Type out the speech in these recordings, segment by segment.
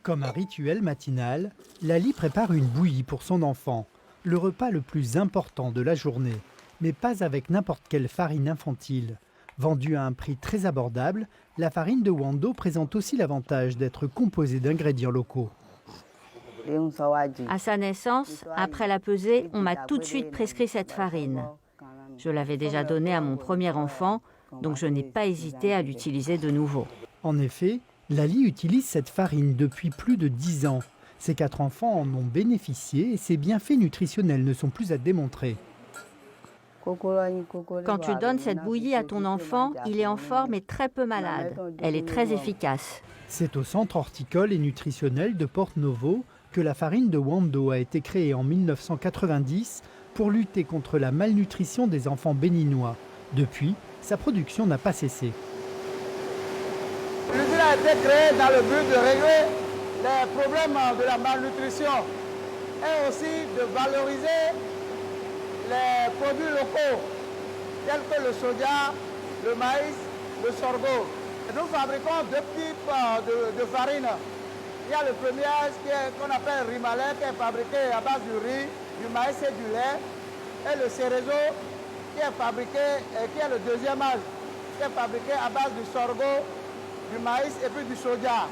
Comme un rituel matinal, Lali prépare une bouillie pour son enfant, le repas le plus important de la journée, mais pas avec n'importe quelle farine infantile. Vendue à un prix très abordable, la farine de Wando présente aussi l'avantage d'être composée d'ingrédients locaux. À sa naissance, après la pesée, on m'a tout de suite prescrit cette farine. Je l'avais déjà donnée à mon premier enfant, donc je n'ai pas hésité à l'utiliser de nouveau. En effet, Lali utilise cette farine depuis plus de 10 ans. Ses 4 enfants en ont bénéficié et ses bienfaits nutritionnels ne sont plus à démontrer. Quand tu donnes cette bouillie à ton enfant, il est en forme et très peu malade. Elle est très efficace. C'est au centre horticole et nutritionnel de Porto-Novo que la farine de Wando a été créée en 1990 pour lutter contre la malnutrition des enfants béninois. Depuis, sa production n'a pas cessé. L'usine a été créée dans le but de régler les problèmes de la malnutrition et aussi de valoriser les produits locaux tels que le soja, le maïs, le sorgho. Nous fabriquons deux types de farine. Il y a le premier qu'on appelle rimalais qui est fabriqué à base du riz, du maïs et du lait. Et le cérézo qui est fabriqué, qui est le deuxième âge, qui est fabriqué à base du sorgho, du maïs et puis du soja.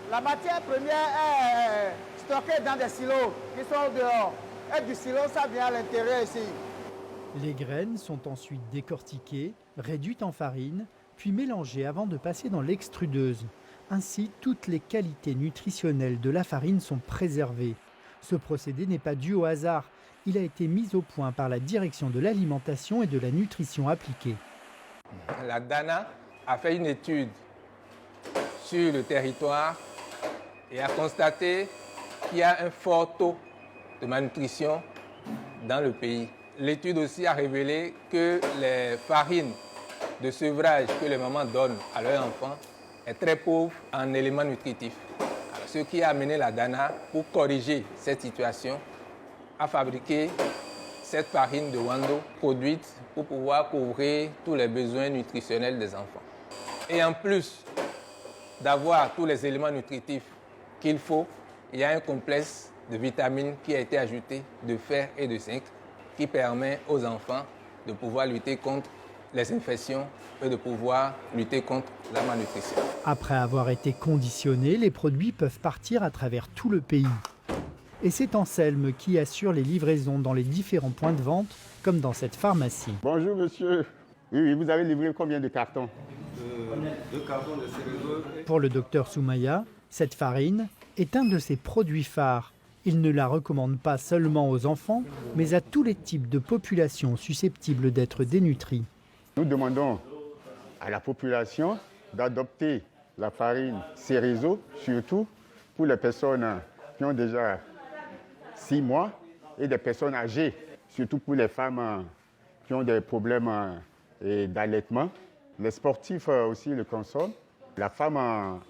La matière première est stockée dans des silos qui sont dehors. Et du silo, ça vient à l'intérieur ici. Les graines sont ensuite décortiquées, réduites en farine, puis mélangées avant de passer dans l'extrudeuse. Ainsi, toutes les qualités nutritionnelles de la farine sont préservées. Ce procédé n'est pas dû au hasard. Il a été mis au point par la direction de l'alimentation et de la nutrition appliquée. La DANA a fait une étude sur le territoire et a constaté qu'il y a un fort taux de malnutrition dans le pays. L'étude aussi a révélé que les farines de sevrage que les mamans donnent à leurs enfants est très pauvre en éléments nutritifs. Alors, ce qui a amené la DANA, pour corriger cette situation, à fabriquer cette farine de Wando produite pour pouvoir couvrir tous les besoins nutritionnels des enfants. Et en plus d'avoir tous les éléments nutritifs qu'il faut, il y a un complexe de vitamines qui a été ajouté, de fer et de zinc, qui permet aux enfants de pouvoir lutter contre les infections et de pouvoir lutter contre la malnutrition. Après avoir été conditionnés, les produits peuvent partir à travers tout le pays. Et c'est Anselme qui assure les livraisons dans les différents points de vente, comme dans cette pharmacie. Bonjour monsieur. Oui, vous avez livré combien de cartons? 2 cartons de céréales. Pour le docteur Soumaya, cette farine est un de ses produits phares. Il ne la recommande pas seulement aux enfants, mais à tous les types de populations susceptibles d'être dénutries. Nous demandons à la population d'adopter la farine cérézo, surtout pour les personnes qui ont déjà 6 mois et des personnes âgées, surtout pour les femmes qui ont des problèmes d'allaitement. Les sportifs aussi le consomment. La femme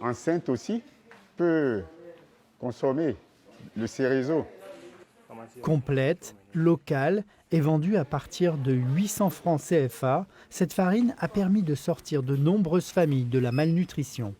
enceinte aussi peut consommer le cérézo. Complète, locale et vendue à partir de 800 francs CFA, cette farine a permis de sortir de nombreuses familles de la malnutrition.